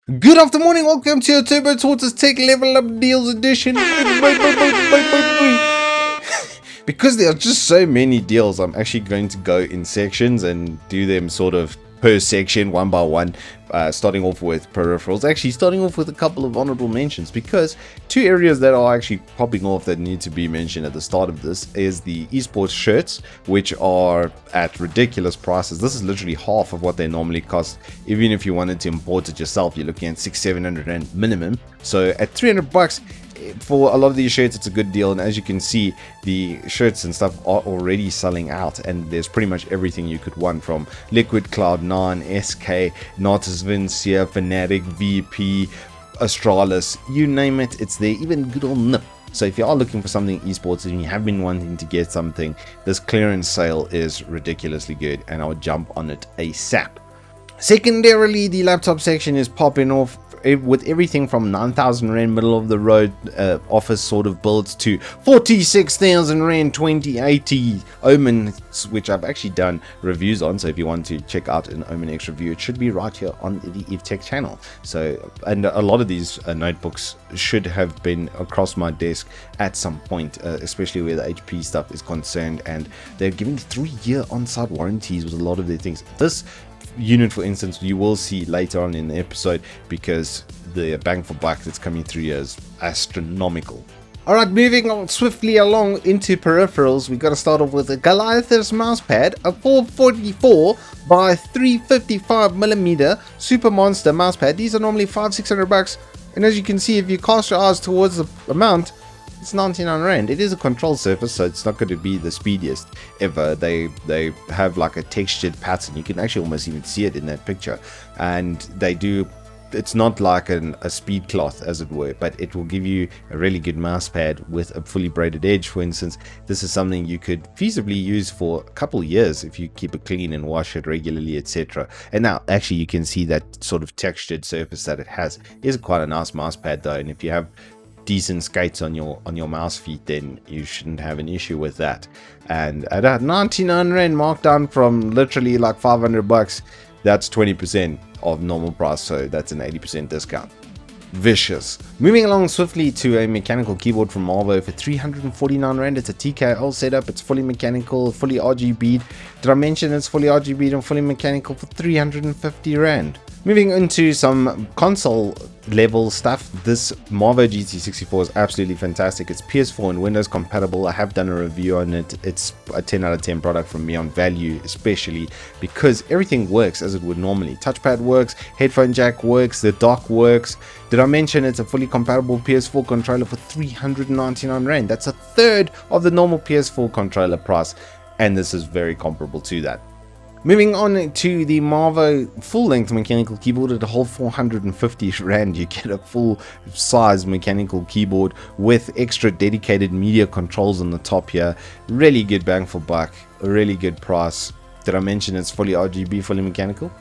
Good afternoon, welcome to your Turbo Tortoise Tech Level Up Deals Edition. Because there are just so many deals, I'm actually going to go in sections and do them sort of per section, one by one, starting off with peripherals. Actually, starting off with a couple of honorable mentions, because two areas that are actually popping off that need to be mentioned at the start of this is the esports shirts, which are at ridiculous prices. This is literally half of what they normally cost. Even if you wanted to import it yourself, you're looking at 600-700 rand minimum. So at 300 bucks for a lot of these shirts, it's a good deal. And as you can see, the shirts and stuff are already selling out, and there's pretty much everything you could want, from Liquid, Cloud9, SK, Nautis, Vincia, Fnatic, VP, Astralis, you name it, it's there. Even good old Nip. So if you are looking for something esports and you have been wanting to get something, this clearance sale is ridiculously good, and I'll jump on it ASAP. Secondarily, the laptop section is popping off with everything from 9,000 rand middle of the road office sort of builds to 46,000 rand 2080 Omens, which I've actually done reviews on. So if you want to check out an Omen X review, it should be right here on the Evetech channel. So, and a lot of these notebooks should have been across my desk at some point, especially where the HP stuff is concerned, and they're giving 3-year on-site warranties with a lot of their things. This unit, for instance, you will see later on in the episode, because the bang for buck that's coming through here is astronomical. Alright, moving on swiftly along into peripherals, we got to start off with a Goliathus mousepad, a 444 by 355mm Super Monster mousepad. These are normally 500-600 bucks, and as you can see, if you cast your eyes towards the amount, it's 99 rand. It is a control surface, so it's not going to be the speediest ever. They have like a textured pattern. You can actually almost even see it in that picture, and they do. It's not like a speed cloth, as it were, but it will give you a really good mouse pad with a fully braided edge. For instance, this is something you could feasibly use for a couple of years if you keep it clean and wash it regularly, etc. And now actually you can see that sort of textured surface that it has. It is quite a nice mouse pad though, and if you have decent skates on your mouse feet, then you shouldn't have an issue with that. And at a 99 rand markdown from literally like 500 bucks, that's 20% of normal price, so that's an 80% discount. Vicious. Moving along swiftly to a mechanical keyboard from MARVO for 349 rand. It's a TKL setup. It's fully mechanical, fully RGB'd. Did I mention it's fully RGB'd and fully mechanical for 350 rand? Moving into some console level stuff, this MARVO GT64 is absolutely fantastic. It's PS4 and Windows compatible. I have done a review on it. It's a 10 out of 10 product from me on value, especially because everything works as it would normally. Touchpad works, headphone jack works, the dock works. Did I mention it's a fully compatible PS4 controller for 399 rand? That's a third of the normal PS4 controller price, and this is very comparable to that. Moving on to the MARVO full-length mechanical keyboard at a whole 450 rand, you get a full-size mechanical keyboard with extra dedicated media controls on the top here. Really good bang for buck, a really good price. Did I mention it's fully RGB, fully mechanical?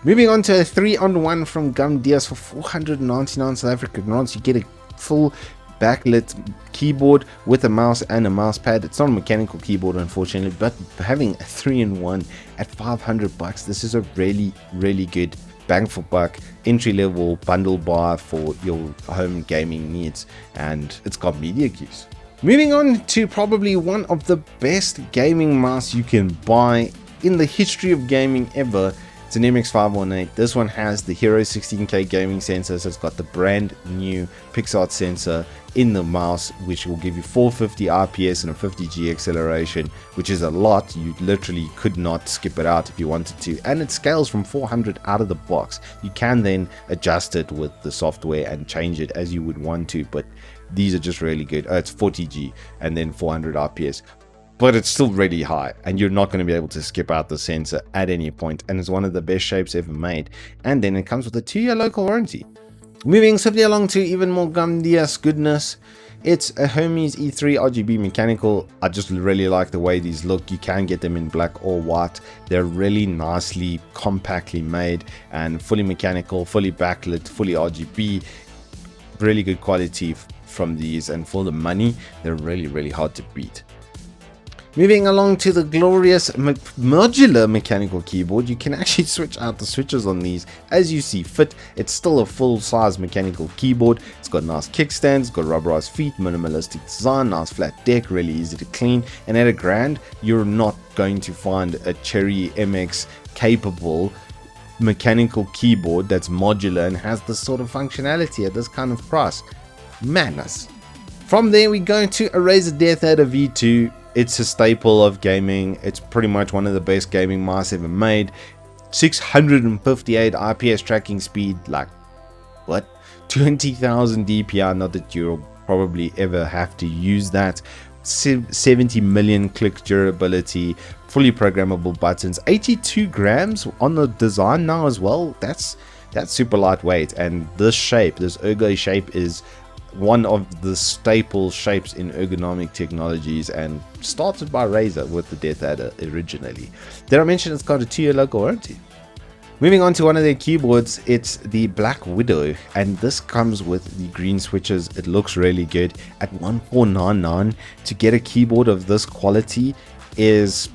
Moving on to a 3-on-1 from Gamdias for 499 South African rands. You get a full backlit keyboard with a mouse and a mouse pad. It's not a mechanical keyboard, unfortunately, but having a 3-in-1 at 500 bucks, this is a really good bang for buck entry level bundle buy for your home gaming needs, and it's got media keys. Moving on to probably one of the best gaming mouse you can buy in the history of gaming ever. It's an MX518. This one has the Hero 16K gaming sensor, so it's got the brand new PixArt sensor in the mouse, which will give you 450 RPS and a 50G acceleration, which is a lot. You literally could not skip it out if you wanted to, and it scales from 400 out of the box. You can then adjust it with the software and change it as you would want to, but these are just really good. It's 40G and then 400 RPS. But it's still really high, and you're not going to be able to skip out the sensor at any point, and it's one of the best shapes ever made. And then it comes with a 2-year local warranty. Moving swiftly along to even more Gamdias goodness, it's a Hermes E3 RGB mechanical. I just really like the way these look. You can get them in black or white. They're really nicely, compactly made, and fully mechanical, fully backlit, fully RGB. Really good quality from these, and for the money, they're really hard to beat. Moving along to the glorious modular mechanical keyboard, you can actually switch out the switches on these as you see fit. It's still a full-size mechanical keyboard. It's got nice kickstands, it's got rubberized feet, minimalistic design, nice flat deck, really easy to clean. And at $1,000, you're not going to find a Cherry MX capable mechanical keyboard that's modular and has this sort of functionality at this kind of price. Madness. From there, we go into a Razer DeathAdder V2. It's a staple of gaming. It's pretty much one of the best gaming mice ever made. 658 IPS tracking speed, like what? 20,000 DPI, not that you'll probably ever have to use that. 70 million click durability, fully programmable buttons, 82 grams on the design now as well. That's super lightweight, and this shape, this ergo shape, is one of the staple shapes in ergonomic technologies and started by Razer with the DeathAdder originally. Did I mention it's got a 2-year local warranty? Moving on to one of their keyboards, it's the Blackwidow, and this comes with the green switches. It looks really good. At $1,499 to get a keyboard of this quality is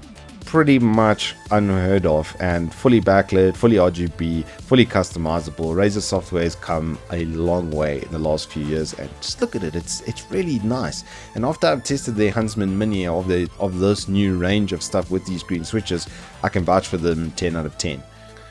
pretty much unheard of, and fully backlit, fully RGB, fully customizable. Razer software has come a long way in the last few years, and just look at it, it's really nice. And after I've tested their Huntsman Mini of this new range of stuff with these green switches, I can vouch for them 10 out of 10.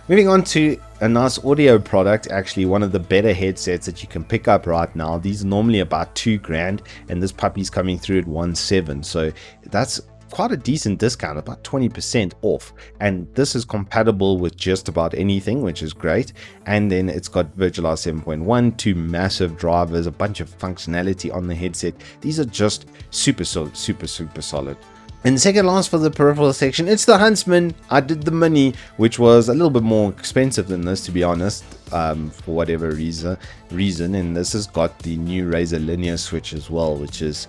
Moving on to a nice audio product, actually one of the better headsets that you can pick up right now. These are normally about $2,000, and this puppy's coming through at 1,700, so that's quite a decent discount, about 20% off. And this is compatible with just about anything, which is great. And then it's got virtualized 7.1, 2 massive drivers, a bunch of functionality on the headset. These are just super solid. And second last for the peripheral section, it's the Huntsman. I did the Mini, which was a little bit more expensive than this, to be honest, for whatever reason. And this has got the new Razer linear switch as well, which is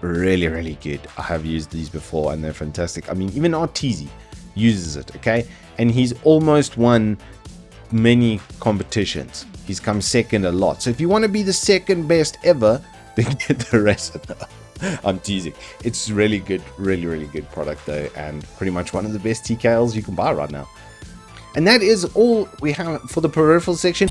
really good. I have used these before and they're fantastic. I mean, even Arteezy uses it, okay? And he's almost won many competitions. He's come second a lot. So if you want to be the second best ever, then get the Razer. I'm teasing. It's really good, really good product though, and pretty much one of the best TKLs you can buy right now. And that is all we have for the peripheral section.